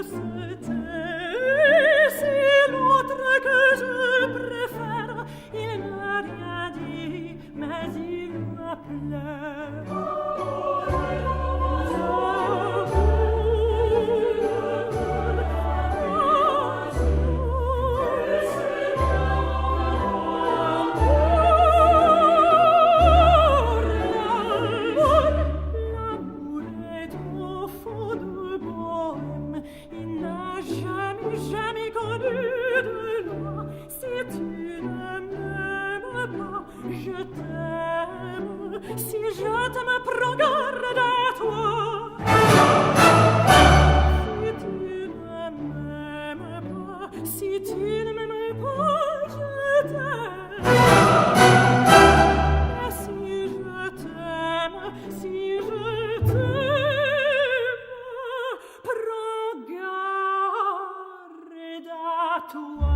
se tait. C'est l'autre que je préfère. Il n'a rien dit, mais il m'appelait. Je t'aime, si je t'aime, prends garde à toi. Si tu ne m'aimes pas, si tu ne m'aimes pas, je t'aime. Et si je t'aime, si je t'aime, prends garde à toi.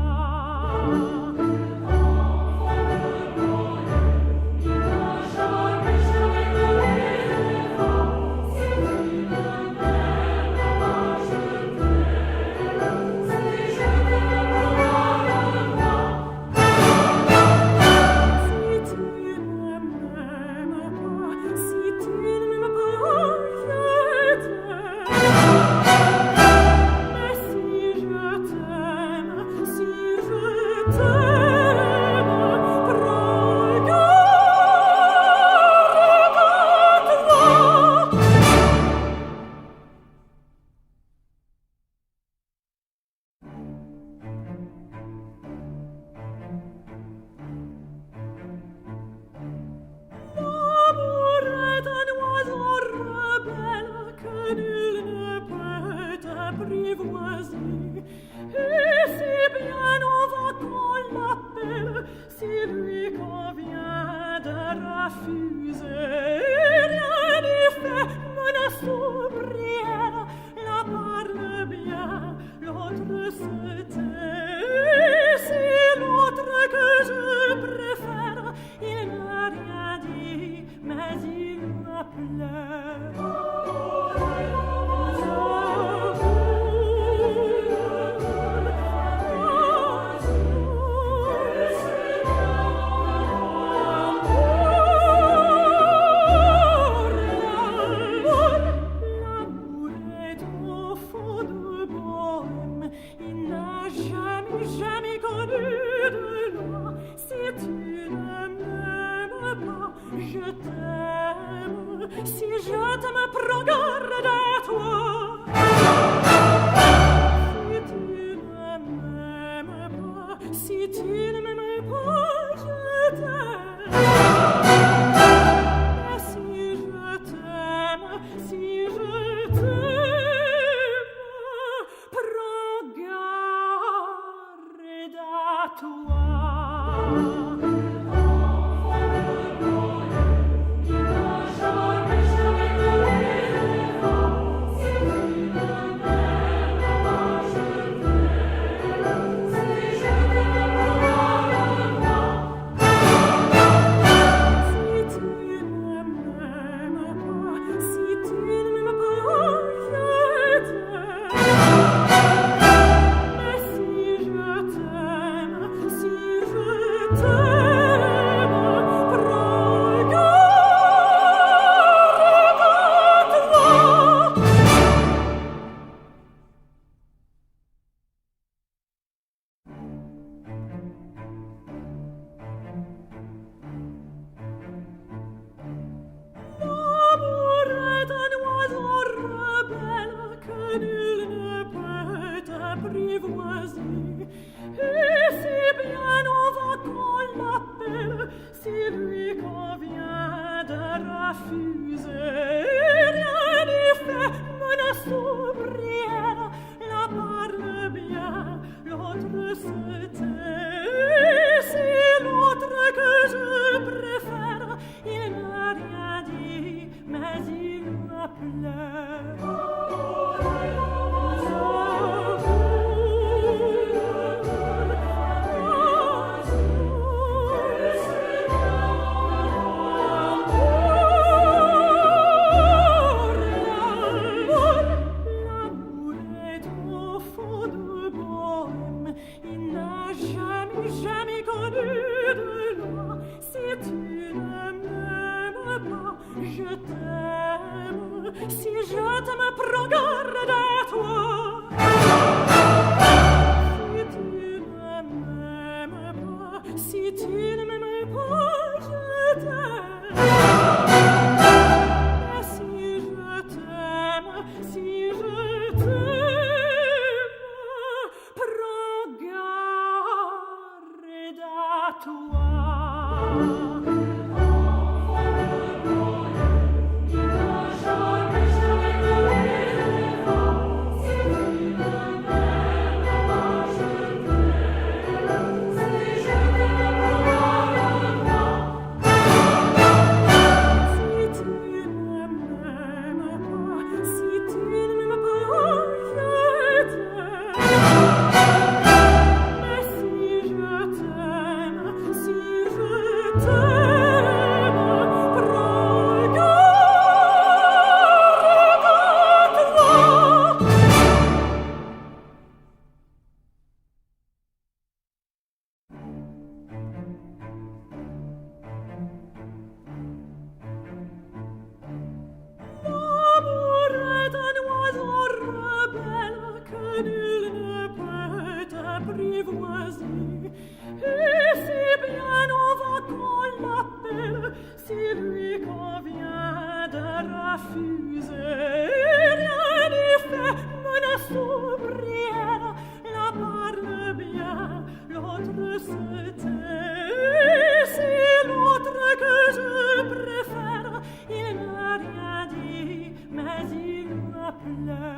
sourire, l'un parle bien, l'autre se tait. C'est l'autre que je préfère, il n'a rien dit, mais il m'appelait.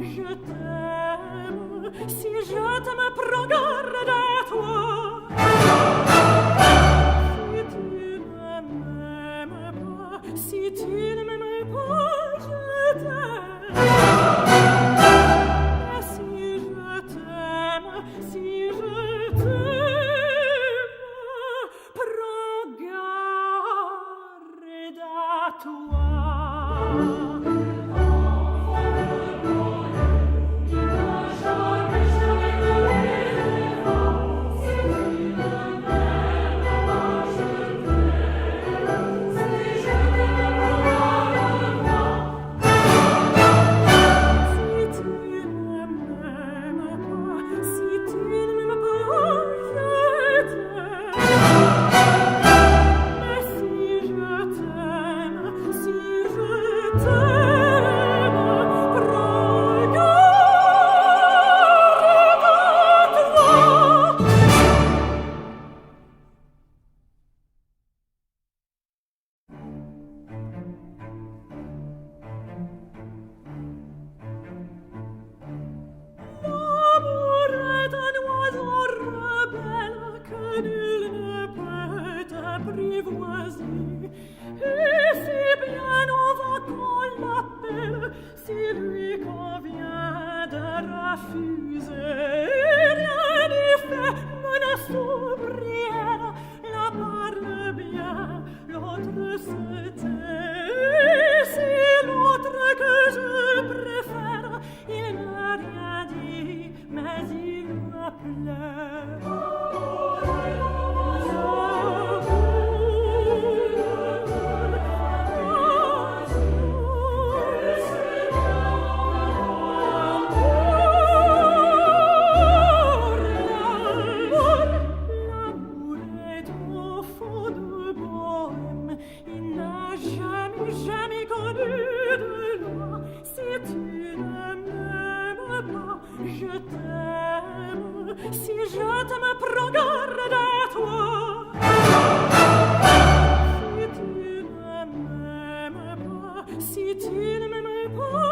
Je t'aime, si je t'aime, prends garde à toi. Si tu ne m'aimes pas, si tu ne m'aimes pas, je t'aime. Et si je t'aime, si je t'aime, prends garde à toi. si je t'aime, prends garde à toi. Si tu ne m'aimes pas,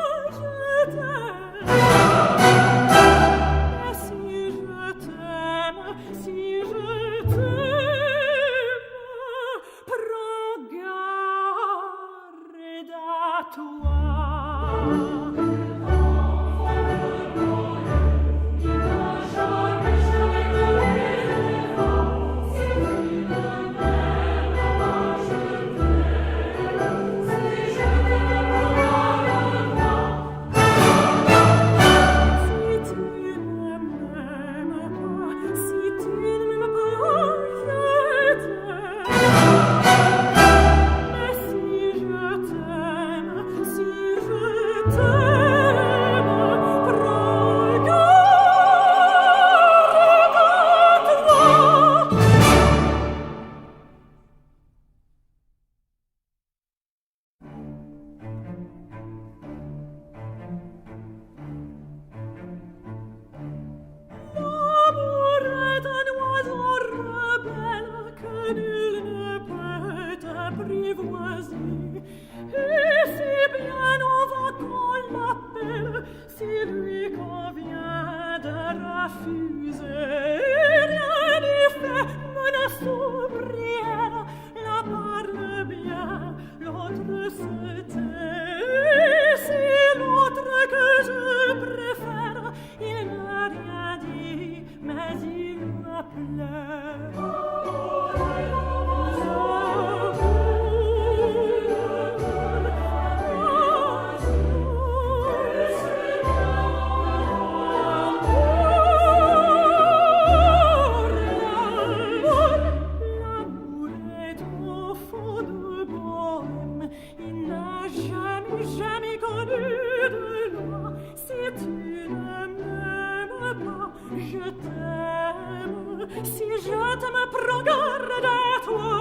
je t'aime. Et si je t'aime, prends garde à toi.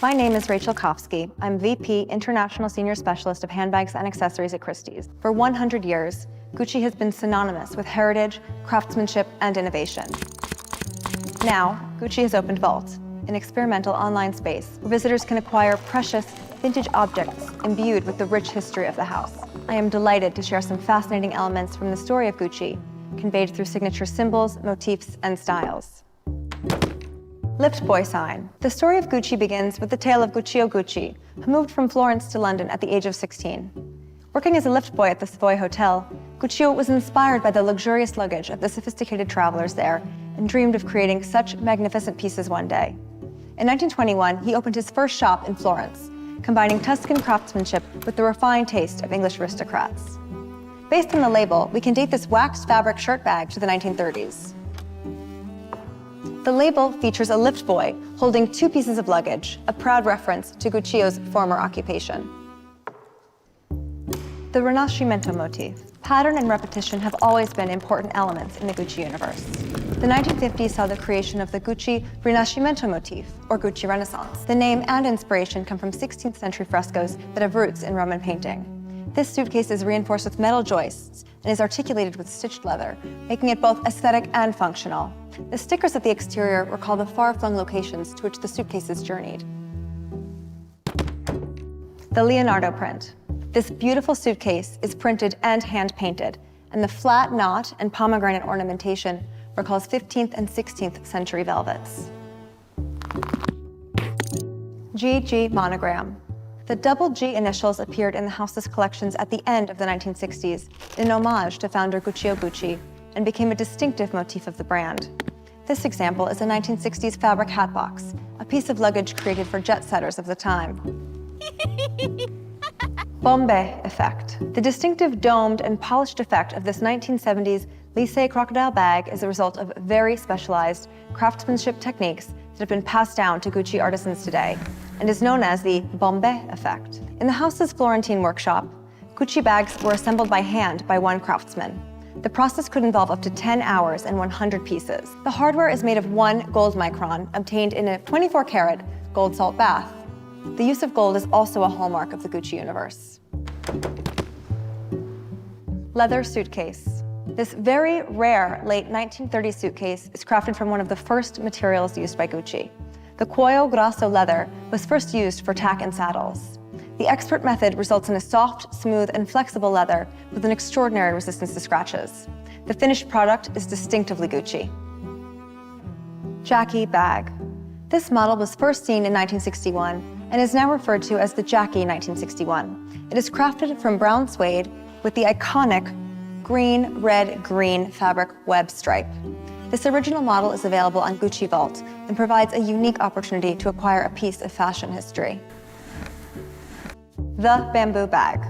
My name is Rachel Kofsky. I'm VP International Senior Specialist of Handbags and Accessories at Christie's. For 100 years, Gucci has been synonymous with heritage, craftsmanship, and innovation. Now, Gucci has opened Vault, an experimental online space where visitors can acquire precious, vintage objects imbued with the rich history of the house. I am delighted to share some fascinating elements from the story of Gucci, conveyed through signature symbols, motifs, and styles. Lift boy sign. The story of Gucci begins with the tale of Guccio Gucci, who moved from Florence to London at the age of 16. Working as a lift boy at the Savoy Hotel, Guccio was inspired by the luxurious luggage of the sophisticated travelers there and dreamed of creating such magnificent pieces one day. In 1921, he opened his first shop in Florence, combining Tuscan craftsmanship with the refined taste of English aristocrats. Based on the label, we can date this waxed fabric shirt bag to the 1930s. The label features a lift boy holding 2 pieces of luggage, a proud reference to Guccio's former occupation. The Rinascimento motif. Pattern and repetition have always been important elements in the Gucci universe. The 1950s saw the creation of the Gucci Rinascimento motif, or Gucci Renaissance. The name and inspiration come from 16th century frescoes that have roots in Roman painting. This suitcase is reinforced with metal joists and is articulated with stitched leather, making it both aesthetic and functional. The stickers at the exterior recall the far-flung locations to which the suitcases journeyed. The Leonardo print. This beautiful suitcase is printed and hand-painted, and the flat knot and pomegranate ornamentation recalls 15th and 16th century velvets. GG monogram. The double G initials appeared in the house's collections at the end of the 1960s in homage to founder Guccio Gucci and became a distinctive motif of the brand. This example is a 1960s fabric hat box, a piece of luggage created for jet-setters of the time. Bombay effect. The distinctive domed and polished effect of this 1970s Lycée crocodile bag is a result of very specialized craftsmanship techniques that have been passed down to Gucci artisans today and is known as the Bombay effect. In the house's Florentine workshop, Gucci bags were assembled by hand by one craftsman. The process could involve up to 10 hours and 100 pieces. The hardware is made of 1 gold micron obtained in a 24-karat gold salt bath. The use of gold is also a hallmark of the Gucci universe. Leather suitcase. This very rare late 1930s suitcase is crafted from one of the first materials used by Gucci. The cuoio grasso leather was first used for tack and saddles. The expert method results in a soft, smooth, and flexible leather with an extraordinary resistance to scratches. The finished product is distinctively Gucci. Jackie bag. This model was first seen in 1961 and is now referred to as the Jackie 1961. It is crafted from brown suede with the iconic green, red, green fabric web stripe. This original model is available on Gucci Vault and provides a unique opportunity to acquire a piece of fashion history. The bamboo bag.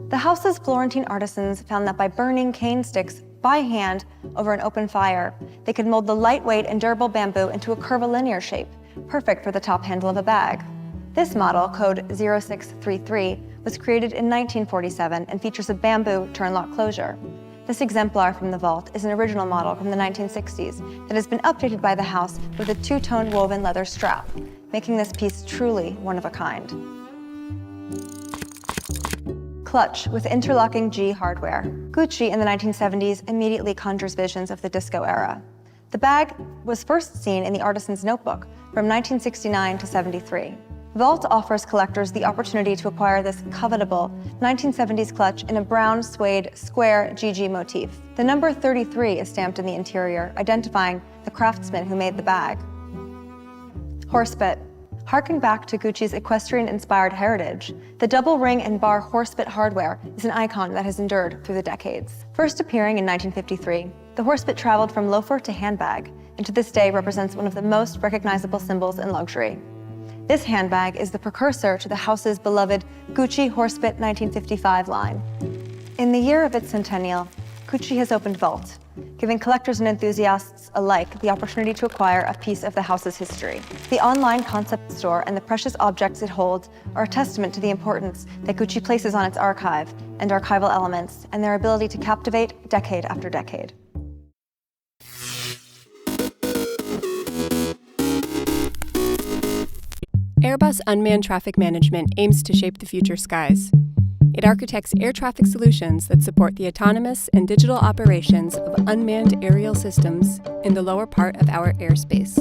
The house's Florentine artisans found that by burning cane sticks by hand over an open fire, they could mold the lightweight and durable bamboo into a curvilinear shape, perfect for the top handle of a bag. This model, code 0633, was created in 1947 and features a bamboo turn-lock closure. This exemplar from the vault is an original model from the 1960s that has been updated by the house with a 2-tone woven leather strap, making this piece truly one of a kind. Clutch with interlocking G hardware. Gucci in the 1970s immediately conjures visions of the disco era. The bag was first seen in the Artisan's Notebook from 1969 to 73. Vault offers collectors the opportunity to acquire this covetable 1970s clutch in a brown suede square GG motif. The number 33 is stamped in the interior, identifying the craftsman who made the bag. Horsebit. Harking back to Gucci's equestrian-inspired heritage, the double ring and bar horsebit hardware is an icon that has endured through the decades. First appearing in 1953, the horsebit traveled from loafer to handbag, and to this day represents one of the most recognizable symbols in luxury. This handbag is the precursor to the house's beloved Gucci Horsebit 1955 line. In the year of its centennial, Gucci has opened Vault, giving collectors and enthusiasts alike the opportunity to acquire a piece of the house's history. The online concept store and the precious objects it holds are a testament to the importance that Gucci places on its archive and archival elements and their ability to captivate decade after decade. Airbus Unmanned Traffic Management aims to shape the future skies. It architects air traffic solutions that support the autonomous and digital operations of unmanned aerial systems in the lower part of our airspace.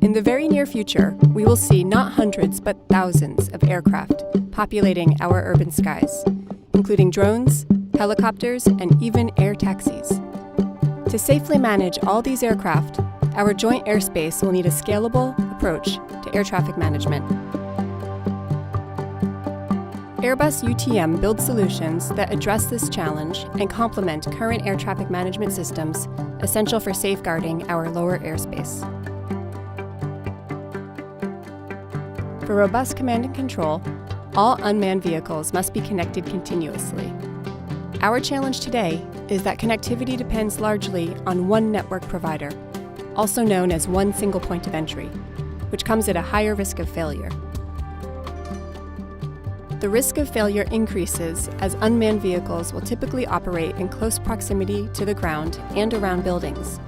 In the very near future, we will see not hundreds but thousands of aircraft populating our urban skies, including drones, helicopters, and even air taxis. To safely manage all these aircraft, our joint airspace will need a scalable approach to air traffic management. Airbus UTM builds solutions that address this challenge and complement current air traffic management systems essential for safeguarding our lower airspace. For robust command and control, all unmanned vehicles must be connected continuously. Our challenge today is that connectivity depends largely on one network provider. also known as one single point of entry, which comes at a higher risk of failure. The risk of failure increases as unmanned vehicles will typically operate in close proximity to the ground and around buildings,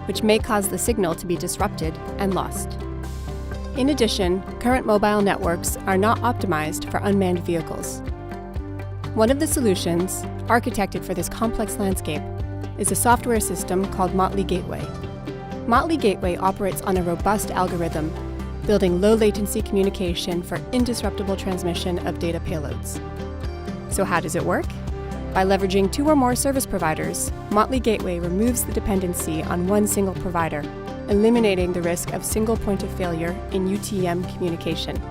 which may cause the signal to be disrupted and lost. In addition, current mobile networks are not optimized for unmanned vehicles. One of the solutions, architected for this complex landscape, is a software system called Motley Gateway. Motley Gateway operates on a robust algorithm, building low-latency communication for indisruptible transmission of data payloads. So how does it work? By leveraging 2 or more service providers, Motley Gateway removes the dependency on one single provider, eliminating the risk of single point of failure in UTM communication.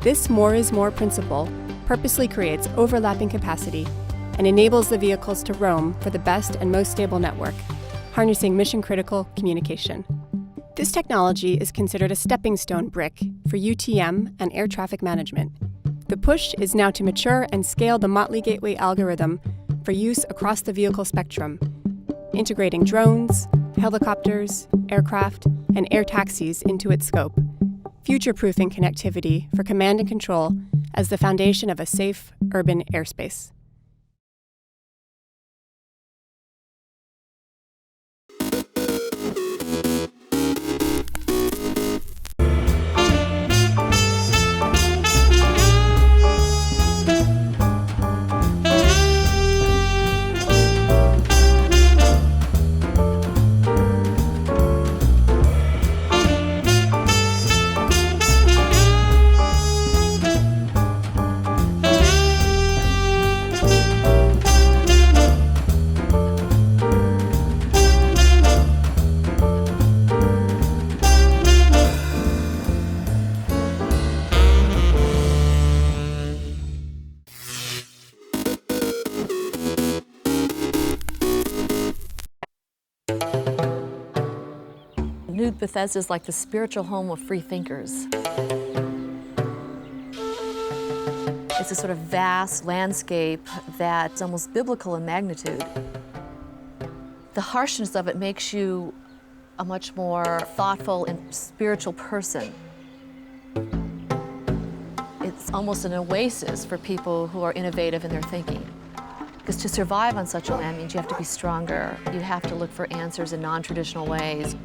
This more is more principle purposely creates overlapping capacity and enables the vehicles to roam for the best and most stable network, harnessing mission-critical communication. This technology is considered a stepping stone brick for UTM and air traffic management. The push is now to mature and scale the Motley Gateway algorithm for use across the vehicle spectrum, integrating drones, helicopters, aircraft, and air taxis into its scope, future-proofing connectivity for command and control as the foundation of a safe urban airspace. New Bethesda is like the spiritual home of free thinkers. It's a sort of vast landscape that's almost biblical in magnitude. The harshness of it makes you a much more thoughtful and spiritual person. It's almost an oasis for people who are innovative in their thinking. Because to survive on such a land means you have to be stronger. You have to look for answers in non-traditional ways.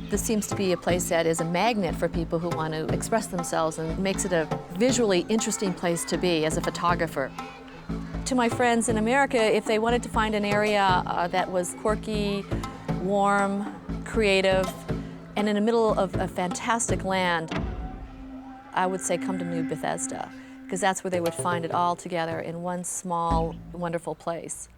This seems to be a place that is a magnet for people who want to express themselves and makes it a visually interesting place to be as a photographer. To my friends in America, if they wanted to find an area that was quirky, warm, creative, and in the middle of a fantastic land, I would say come to New Bethesda, because that's where they would find it all together in one small, wonderful place.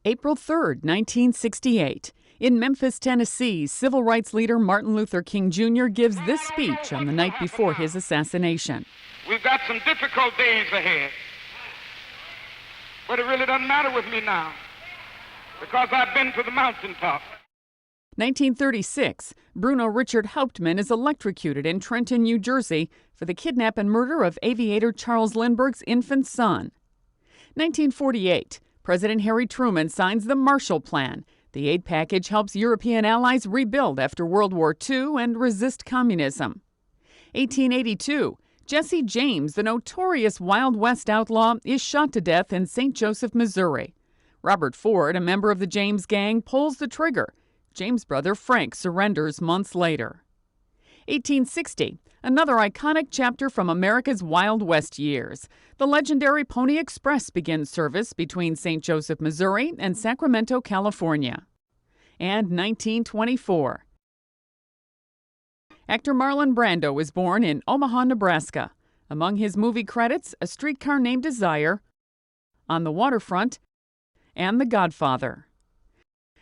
April 3, 1968. In Memphis, Tennessee, civil rights leader Martin Luther King Jr. gives this speech on the night before his assassination. We've got some difficult days ahead, but it really doesn't matter with me now because I've been to the mountaintop. 1936, Bruno Richard Hauptmann is electrocuted in Trenton, New Jersey for the kidnap and murder of aviator Charles Lindbergh's infant son. 1948, President Harry Truman signs the Marshall Plan. The aid package helps European allies rebuild after World War II and resist communism. 1882, Jesse James, the notorious Wild West outlaw, is shot to death in St. Joseph, Missouri. Robert Ford, a member of the James gang, pulls the trigger. James' brother Frank surrenders months later. 1860, another iconic chapter from America's Wild West years. The legendary Pony Express begins service between St. Joseph, Missouri and Sacramento, California. And 1924. Actor Marlon Brando was born in Omaha, Nebraska. Among his movie credits, A Streetcar Named Desire, On the Waterfront, and The Godfather.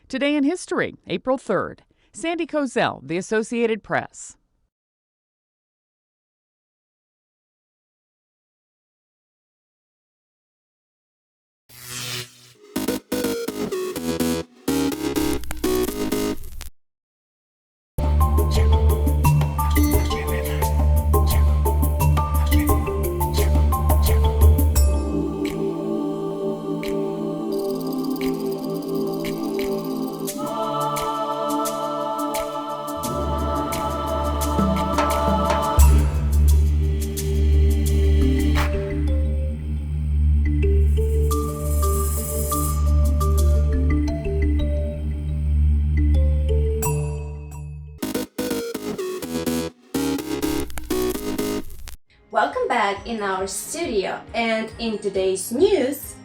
Today in history, April 3rd. Sandy Kozel, The Associated Press. Welcome back in our studio, and in today's news,